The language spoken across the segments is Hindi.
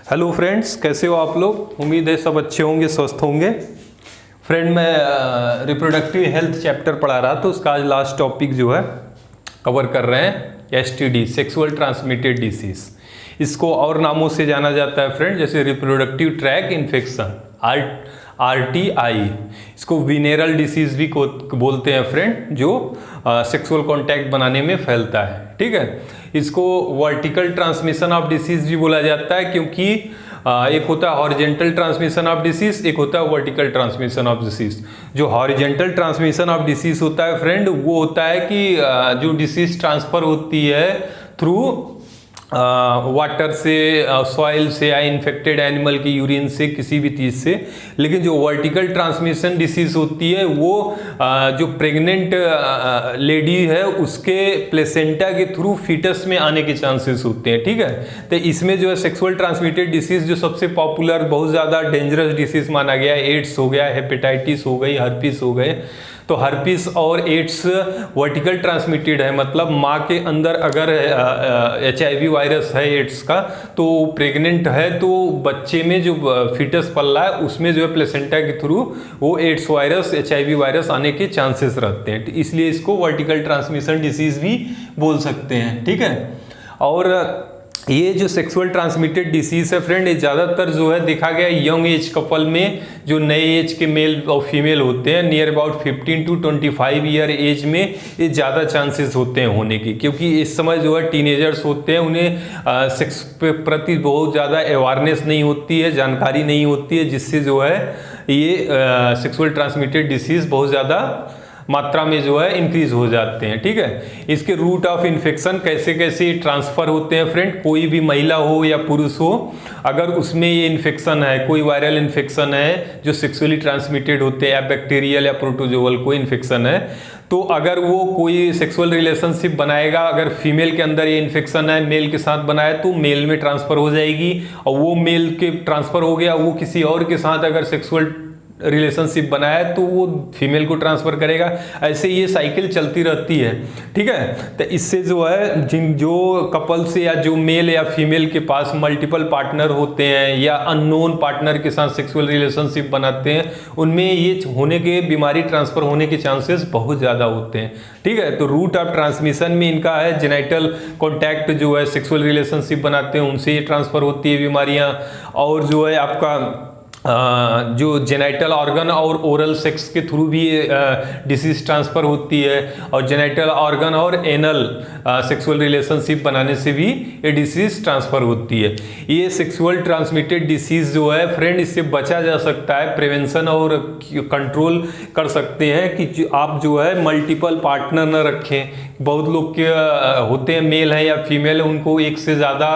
हेलो फ्रेंड्स, कैसे हो आप लोग। उम्मीद है सब अच्छे होंगे, स्वस्थ होंगे। फ्रेंड, मैं रिप्रोडक्टिव हेल्थ चैप्टर पढ़ा रहा तो उसका आज लास्ट टॉपिक जो है कवर कर रहे हैं एसटीडी, सेक्सुअल ट्रांसमिटेड डिसीज। इसको और नामों से जाना जाता है फ्रेंड, जैसे रिप्रोडक्टिव ट्रैक इन्फेक्शन RTI, इसको विनेरल डिसीज भी बोलते हैं फ्रेंड, जो सेक्सुअल कांटेक्ट बनाने में फैलता है। ठीक है, इसको वर्टिकल ट्रांसमिशन ऑफ डिसीज भी बोला जाता है, क्योंकि एक होता है हॉरिजेंटल ट्रांसमिशन ऑफ डिसीज, एक होता है वर्टिकल ट्रांसमिशन ऑफ डिसीज। जो हॉरिजेंटल ट्रांसमिशन ऑफ डिसीज होता है फ्रेंड, वो होता है कि जो डिसीज ट्रांसफर होती है थ्रू वाटर से, सॉइल से या इन्फेक्टेड एनिमल की यूरिन से, किसी भी चीज़ से। लेकिन जो वर्टिकल ट्रांसमिशन डिसीज होती है वो जो प्रेग्नेंट लेडी है उसके प्लेसेंटा के थ्रू फीटस में आने के चांसेस होते हैं। ठीक है, तो इसमें जो है सेक्सुअल ट्रांसमिटेड डिसीज जो सबसे पॉपुलर, बहुत ज़्यादा डेंजरस डिसीज माना गया है, एड्स हो गया, हेपेटाइटिस हो गई, हर्पिस हो गए। तो हर्पिस और एड्स वर्टिकल ट्रांसमिटेड है, मतलब माँ के अंदर अगर HIV वायरस है एड्स का, तो प्रेग्नेंट है तो बच्चे में जो फीटस पल रहा है उसमें जो है प्लेसेंटा के थ्रू वो एड्स वायरस, HIV वायरस आने के चांसेस रहते हैं। इसलिए इसको वर्टिकल ट्रांसमिशन डिसीज भी बोल सकते हैं। ठीक है, और ये जो सेक्सुअल ट्रांसमिटेड डिसीज है फ्रेंड, ये ज़्यादातर जो है देखा गया यंग एज कपल में, जो नए एज के मेल और फीमेल होते हैं, near about 15 to 25 year age में ये ज़्यादा चांसेस होते हैं होने की, क्योंकि इस समय जो है टीनेजर्स होते हैं, उन्हें सेक्स के प्रति बहुत ज़्यादा अवेयरनेस नहीं होती है, जानकारी नहीं होती है, जिससे जो है ये सेक्सुअल ट्रांसमिटेड डिसीज़ बहुत ज़्यादा मात्रा में जो है इंक्रीज हो जाते हैं। ठीक है, इसके रूट ऑफ इन्फेक्शन कैसे कैसे ट्रांसफर होते हैं फ्रेंड, कोई भी महिला हो या पुरुष हो, अगर उसमें ये इन्फेक्शन है, कोई वायरल इन्फेक्शन है जो सेक्सुअली ट्रांसमिटेड होते हैं, या बैक्टीरियल या प्रोटोजोअल कोई इन्फेक्शन है, तो अगर वो कोई सेक्सुअल रिलेशनशिप बनाएगा, अगर फीमेल के अंदर ये इन्फेक्शन है, मेल के साथ बनाए तो मेल में ट्रांसफर हो जाएगी, और वो मेल के ट्रांसफर हो गया, वो किसी और के साथ अगर सेक्सुअल रिलेशनशिप बनाया तो वो फीमेल को ट्रांसफर करेगा। ऐसे ये साइकिल चलती रहती है। ठीक है, तो इससे जो है जो कपल से या जो मेल या फीमेल के पास मल्टीपल पार्टनर होते हैं या अननोन पार्टनर के साथ सेक्सुअल रिलेशनशिप बनाते हैं, उनमें ये होने के, बीमारी ट्रांसफर होने के चांसेस बहुत ज़्यादा होते हैं। ठीक है, तो रूट ऑफ ट्रांसमिशन में इनका है जेनिटल कॉन्टैक्ट, जो है सेक्सुअल रिलेशनशिप बनाते हैं उनसे ये ट्रांसफर होती है बीमारियाँ, और जो है आपका जो जेनिटल ऑर्गन और ओरल सेक्स के थ्रू भी डिसीज ट्रांसफर होती है, और जेनिटल ऑर्गन और एनल सेक्सुअल रिलेशनशिप बनाने से भी ये डिसीज ट्रांसफर होती है। ये सेक्सुअल ट्रांसमिटेड डिसीज जो है फ्रेंड, इससे बचा जा सकता है, प्रिवेंशन और कंट्रोल कर सकते हैं कि आप जो है मल्टीपल पार्टनर न रखें। बहुत लोग के होते हैं, मेल है या फीमेल है, उनको एक से ज़्यादा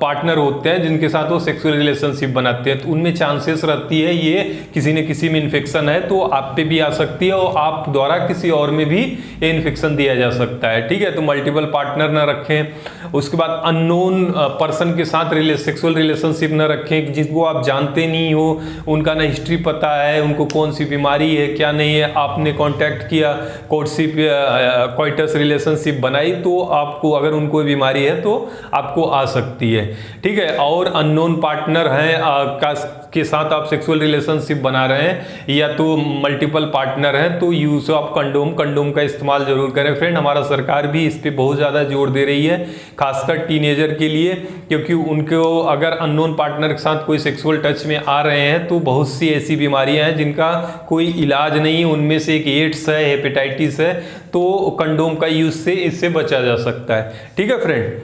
पार्टनर होते हैं जिनके साथ वो सेक्सुअल रिलेशनशिप बनाते हैं, तो उनमें चांसेस रहती है ये किसी न किसी में इन्फेक्शन है तो आप पे भी आ सकती है, और आप द्वारा किसी और में भी ये इन्फेक्शन दिया जा सकता है। ठीक है, तो मल्टीपल पार्टनर न रखें। उसके बाद अननोन पर्सन के साथ सेक्सुअल रिलेशनशिप न रखें, जिसको आप जानते नहीं हो, उनका ना हिस्ट्री पता है, उनको कौन सी बीमारी है क्या नहीं है, आपने कॉन्टैक्ट किया, कोर्टशिप कोइटस रिलेशनशिप बनाई, तो आपको अगर उनको बीमारी है तो आपको आ सकती है। ठीक है, और अननोन पार्टनर हैं के साथ आप सेक्सुअल रिलेशनशिप बना रहे हैं, या तो मल्टीपल पार्टनर हैं, तो यूज ऑफ कंडोम का इस्तेमाल जरूर करें फ्रेंड। हमारा सरकार भी इस पे बहुत ज़्यादा जोर दे रही है, खासकर टीनेजर के लिए, क्योंकि उनको अगर अननोन पार्टनर के साथ कोई सेक्सुअल टच में आ रहे हैं तो बहुत सी ऐसी बीमारियां हैं जिनका कोई इलाज नहीं है, उनमें से एक एड्स है, हेपेटाइटिस है, तो कंडोम का यूज से इससे बचा जा सकता है। ठीक है फ्रेंड,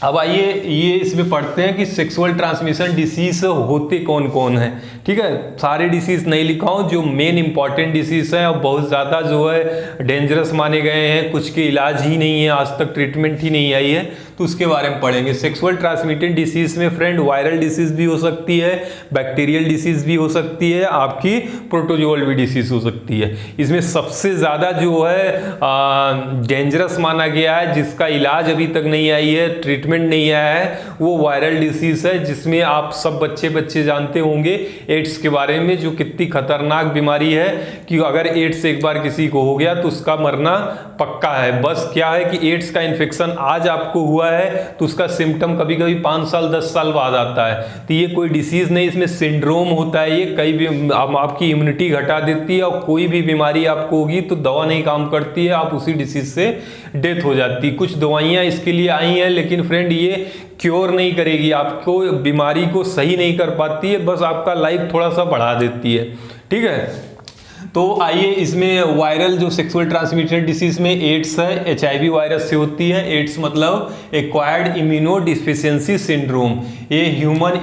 अब आइए ये इसमें पढ़ते हैं कि सेक्सुअल ट्रांसमिशन डिसीज होते कौन कौन हैं। ठीक है, सारे डिसीज नहीं लिखा हूँ, जो मेन इंपॉर्टेंट डिसीज हैं और बहुत ज़्यादा जो है डेंजरस माने गए हैं, कुछ के इलाज ही नहीं है, आज तक ट्रीटमेंट ही नहीं आई है, तो उसके बारे में पढ़ेंगे। सेक्सुअल ट्रांसमिटेड डिसीज में फ्रेंड वायरल डिसीज भी हो सकती है, बैक्टीरियल डिसीज भी हो सकती है, आपकी प्रोटोजोअल भी डिसीज हो सकती है। इसमें सबसे ज़्यादा जो है डेंजरस माना गया है, जिसका इलाज अभी तक नहीं आई है, ट्रीटमेंट नहीं आया है, वो वायरल डिसीज है, जिसमें आप सब बच्चे जानते होंगे एड्स के बारे में, जो कितनी खतरनाक बीमारी है कि अगर एड्स एक बार किसी को हो गया तो उसका मरना पक्का है। बस क्या है कि एड्स का इन्फेक्शन आज आपको हुआ है तो उसका सिम्टम कभी कभी 5 साल 10 साल बाद आता है। तो ये कोई डिसीज नहीं, इसमें सिंड्रोम होता है। ये कई भी आपकी इम्यूनिटी घटा देती है और कोई भी बीमारी आपको होगी तो दवा नहीं काम करती है, आप उसी डिसीज से डेथ हो जाती है। कुछ दवाइयाँ इसके लिए आई हैं लेकिन फ्रेंड ये क्योर नहीं करेगी, आपको बीमारी को सही नहीं कर पाती है, बस आपका लाइफ थोड़ा सा बढ़ा देती है। ठीक है, तो आइए इसमें वायरल जो सेक्सुअल ट्रांसमिटेड डिसीज में एड्स है, एचआईवी वायरस से होती है। एड्स मतलब एक्वायर्ड इम्यूनो डिफिशियंसी सिंड्रोम, ये ह्यूमन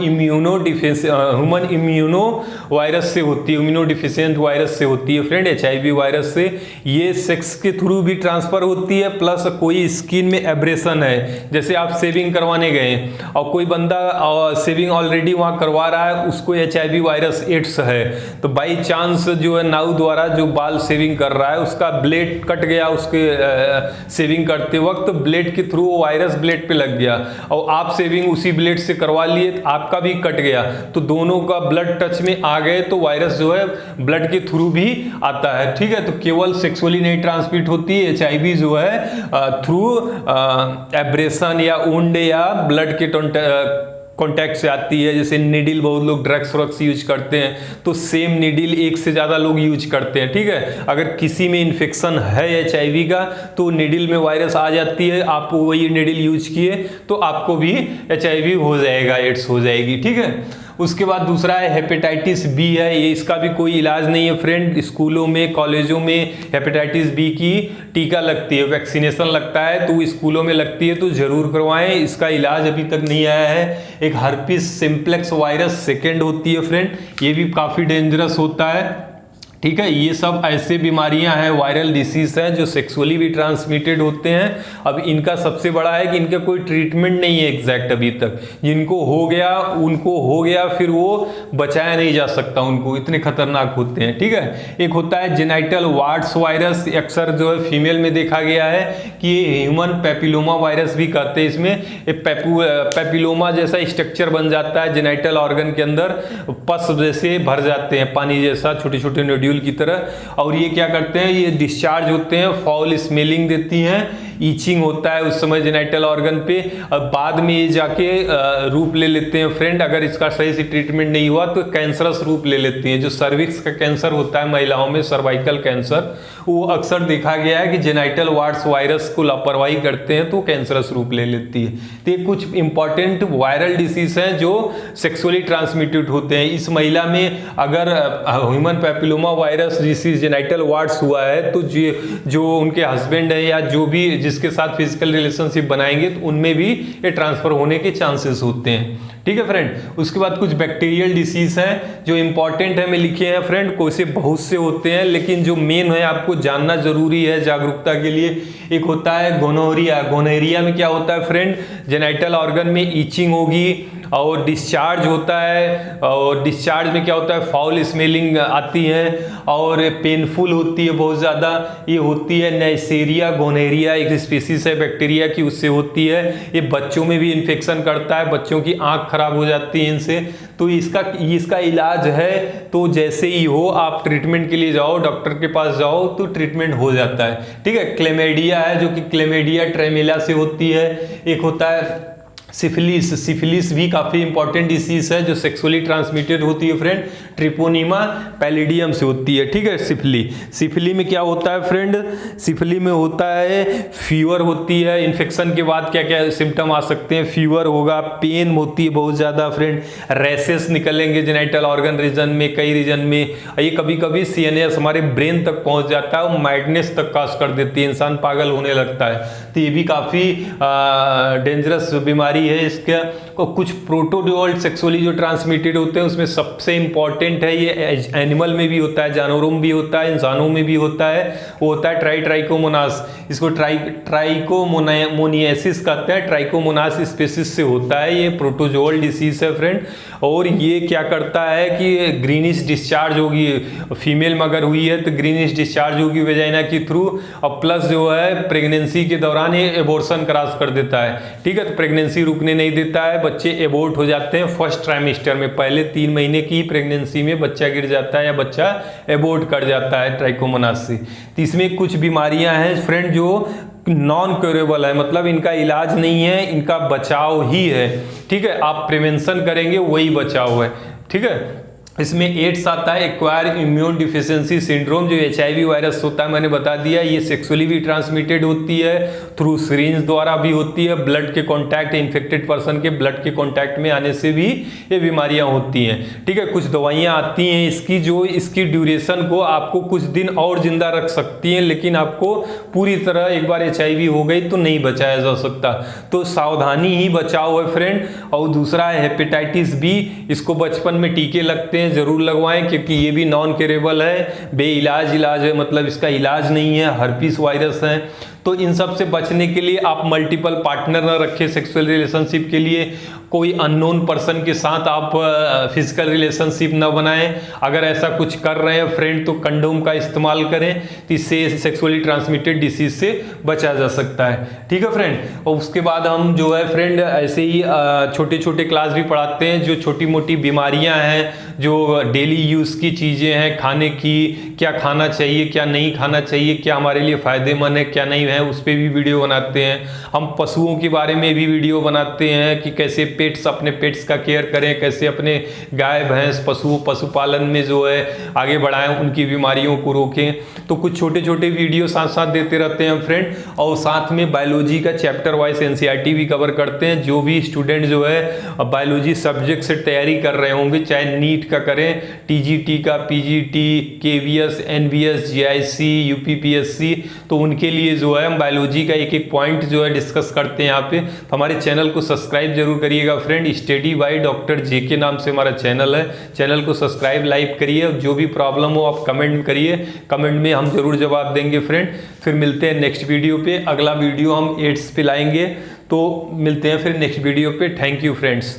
इम्यूनो वायरस से होती है, इम्यूनो डिफिशियंट वायरस से होती है फ्रेंड। एचआईवी वायरस से ये सेक्स के थ्रू भी ट्रांसफर होती है, प्लस कोई स्किन में एब्रेशन है, जैसे आप शेविंग करवाने गए और कोई बंदा शेविंग ऑलरेडी वहाँ करवा रहा है, उसको एचआईवी वायरस एड्स है, तो बाई चांस जो है नाउ द्वारा जो बाल शेविंग कर रहा है उसका ब्लेड कट गया, उसके शेविंग करते वक्त ब्लेड के थ्रू वायरस ब्लेड पे लग गया और आप शेविंग उसी ब्लेड से करवा लिए, आपका भी कट गया, तो दोनों का ब्लड टच में आ गए तो वायरस जो है ब्लड के थ्रू भी आता है। ठीक है, तो केवल सेक्सुअली नहीं ट्रांसमिट होती है, एचआईवी जो है थ्रू एब्रेशन या वुंड या ब्लड के कॉन्टैक्ट से आती है। जैसे निडिल, बहुत लोग ड्रग्स यूज करते हैं तो सेम निडिल एक से ज़्यादा लोग यूज करते हैं। ठीक है, अगर किसी में इन्फेक्शन है एचआईवी का तो निडिल में वायरस आ जाती है, आप वही निडिल यूज किए तो आपको भी एचआईवी हो जाएगा, एड्स हो जाएगी। ठीक है, उसके बाद दूसरा है हेपेटाइटिस बी है, ये इसका भी कोई इलाज नहीं है फ्रेंड। स्कूलों में कॉलेजों में हेपेटाइटिस बी की टीका लगती है, वैक्सीनेशन लगता है, तो स्कूलों में लगती है तो जरूर करवाएं, इसका इलाज अभी तक नहीं आया है। एक हर्पिस सिंप्लेक्स वायरस सेकेंड होती है फ्रेंड, ये भी काफ़ी डेंजरस होता है। ठीक है, ये सब ऐसे बीमारियां हैं, वायरल डिसीज हैं जो सेक्सुअली भी ट्रांसमिटेड होते हैं। अब इनका सबसे बड़ा है कि इनका कोई ट्रीटमेंट नहीं है एग्जैक्ट अभी तक, जिनको हो गया उनको हो गया, फिर वो बचाया नहीं जा सकता उनको, इतने खतरनाक होते हैं। ठीक है, एक होता है जेनाइटल वार्ड्स वायरस, अक्सर जो है फीमेल में देखा गया है कि ये ह्यूमन पेपिलोमा वायरस भी कहते हैं। इसमें पेपिलोमा जैसा स्ट्रक्चर बन जाता है जेनाइटल ऑर्गन के अंदर, पस जैसे भर जाते हैं पानी जैसा, छोटे छोटे नोड्यूल की तरह, और ये क्या करते हैं, ये डिस्चार्ज होते हैं, फाउल स्मेलिंग देती हैं, ईचिंग होता है उस समय जेनाइटल ऑर्गन पे, और बाद में ये जाके रूप ले लेते हैं फ्रेंड। अगर इसका सही से ट्रीटमेंट नहीं हुआ तो कैंसरस रूप ले लेती हैं। जो सर्विक्स का कैंसर होता है महिलाओं में, सर्वाइकल कैंसर, वो अक्सर देखा गया है कि जेनाइटल वार्ड्स वायरस को लापरवाही करते हैं तो कैंसरस रूप ले लेती है। तो ये कुछ इंपॉर्टेंट वायरल डिसीज हैं जो सेक्सुअली ट्रांसमिटेड होते हैं। इस महिला में अगर human papilloma virus disease genital wards हुआ है तो जो उनके हस्बैंड है या जो भी जिसके साथ फिजिकल रिलेशनशिप बनाएंगे तो उनमें भी ये ट्रांसफर होने के चांसेस होते हैं। ठीक है फ्रेंड, उसके बाद कुछ बैक्टीरियल डिसीज हैं जो इंपॉर्टेंट है, मैं लिखे हैं फ्रेंड, कोई से बहुत से होते हैं लेकिन जो मेन है आपको जानना जरूरी है जागरूकता के लिए। एक होता है गोनोरिया। गोनोरिया में क्या होता है फ्रेंड, जेनाइटल ऑर्गन में ईचिंग होगी और डिस्चार्ज होता है, और डिस्चार्ज में क्या होता है, फाउल स्मेलिंग आती है और पेनफुल होती है बहुत ज़्यादा। ये होती है नेइसेरिया गोनोरिया, एक स्पीसीज है बैक्टीरिया की, उससे होती है। ये बच्चों में भी इन्फेक्शन करता है, बच्चों की आंख खराब हो जाती है इनसे। तो इसका इलाज है, तो जैसे ही हो आप ट्रीटमेंट के लिए जाओ, डॉक्टर के पास जाओ तो ट्रीटमेंट हो जाता है। ठीक है, क्लेमेडिया है जो कि क्लेमेडिया ट्रेमेला से होती है। एक होता है सिफिलिस। सिफिलिस भी काफ़ी इंपॉर्टेंट डिसीज है जो सेक्सुअली ट्रांसमिटेड होती है फ्रेंड, ट्रिपोनिमा पैलिडियम से होती है। ठीक है, सिफिली में क्या होता है फ्रेंड, सिफिली में होता है फीवर होती है। इन्फेक्शन के बाद क्या क्या सिम्टम आ सकते हैं, फीवर होगा, पेन होती है बहुत ज़्यादा फ्रेंड, रैसेस निकलेंगे जेनाइटल ऑर्गन रीजन में, कई रीजन में। ये कभी कभी CNS हमारे ब्रेन तक पहुंच जाता है और माइल्डनेस तक काज कर देती है, इंसान पागल होने लगता है। तो ये भी काफ़ी डेंजरस बीमारी है। इसका कुछ प्रोटोजोअल सेक्सुअली जो ट्रांसमिटेड होते हैं उसमें सबसे इंपॉर्टेंट है, ये एनिमल में भी होता है, जानवरों में भी होता है, इंसानों में भी होता है, वो होता है ट्राइकोमोनास। इसको ट्राइकोमोनियासिस कहते हैं, ट्राइकोमोनास स्पीसीज से होता है, ये प्रोटोजोअल डिसीज है फ्रेंड। और ये क्या करता है कि ग्रीनिश डिस्चार्ज होगी, फीमेल में अगर हुई है तो ग्रीनिश डिस्चार्ज होगी वेजाइना के थ्रू, और प्लस जो है प्रेगनेंसी के दौरान ये एबॉर्शन क्रॉस कर देता है। ठीक है, तो प्रेगनेंसी रुकने नहीं देता है, बच्चे एबॉर्ट हो जाते हैं फर्स्ट ट्राइमेस्टर में, पहले 3 महीने की प्रेगनेंसी में बच्चा गिर जाता है या बच्चा एबॉर्ट कर जाता है ट्राइकोमोनास से। तो इसमें कुछ बीमारियां हैं फ्रेंड जो नॉन क्योरेबल है, मतलब इनका इलाज नहीं है, इनका बचाव ही है। ठीक है, आप प्रिवेंशन करेंगे वही बचाव है। ठीक है, इसमें एड्स आता है, एक्वायर इम्यून डिफिशियंसी सिंड्रोम, जो HIV वायरस होता है मैंने बता दिया। ये सेक्सुअली भी ट्रांसमिटेड होती है, थ्रू सिरिंज द्वारा भी होती है, ब्लड के कांटेक्ट, इन्फेक्टेड पर्सन के ब्लड के कांटेक्ट में आने से भी ये बीमारियां होती हैं। ठीक है, कुछ दवाइयां आती हैं इसकी, जो इसकी ड्यूरेशन को आपको कुछ दिन और जिंदा रख सकती हैं, लेकिन आपको पूरी तरह एक बार HIV हो गई तो नहीं बचाया जा सकता। तो सावधानी ही बचाओ है फ्रेंड। और दूसरा है हेपेटाइटिस बी, इसको बचपन में टीके लगते हैं, जरूर लगवाएं, क्योंकि ये भी नॉन क्योरेबल है, बेइलाज इलाज है, मतलब इसका इलाज नहीं है, हर्पीस वायरस है। तो इन सब से बचने के लिए आप मल्टीपल पार्टनर न रखें सेक्सुअल रिलेशनशिप के लिए, कोई अननोन पर्सन के साथ आप फिजिकल रिलेशनशिप न बनाएं। अगर ऐसा कुछ कर रहे हैं फ्रेंड तो कंडोम का इस्तेमाल करें, तो इससे सेक्सुअली ट्रांसमिटेड डिसीज से बचा जा सकता है। ठीक है फ्रेंड, और उसके बाद हम जो है फ्रेंड ऐसे ही छोटे छोटे क्लास भी पढ़ाते हैं, जो छोटी मोटी बीमारियां हैं, जो डेली यूज़ की चीज़ें हैं, खाने की, क्या खाना चाहिए क्या नहीं खाना चाहिए, क्या हमारे लिए फ़ायदेमंद है क्या नहीं है, उस पर भी वीडियो बनाते हैं। हम पशुओं के बारे में भी वीडियो बनाते हैं कि कैसे पेट्स, अपने पेट्स का केयर करें, कैसे अपने गाय भैंस पशुपालन में जो है आगे बढ़ाएं, उनकी बीमारियों को रोकें। तो कुछ छोटे छोटे वीडियो साथ साथ देते रहते हैं फ्रेंड। और साथ में बायोलॉजी का चैप्टर वाइज NCERT भी कवर करते हैं। जो भी स्टूडेंट जो है बायोलॉजी सब्जेक्ट से तैयारी कर रहे होंगे, चाहे नीट का करें, TGT का, PGT, KVS, NVS, JIC, UPPSC, तो उनके लिए जो है हम बायोलॉजी का एक एक पॉइंट जो है डिस्कस करते हैं यहाँ पे। तो हमारे चैनल को सब्सक्राइब जरूर करिएगा friend. Study by doctor JK नाम से हमारा चैनल है, चैनल को सब्सक्राइब लाइक करिए। जो भी प्रॉब्लम हो आप कमेंट करिए, कमेंट में हम जरूर जवाब देंगे फ्रेंड। फिर मिलते हैं नेक्स्ट वीडियो पे। अगला वीडियो हम एड्स पे लाएंगे, तो मिलते हैं फिर नेक्स्ट वीडियो पे। Thank you friends.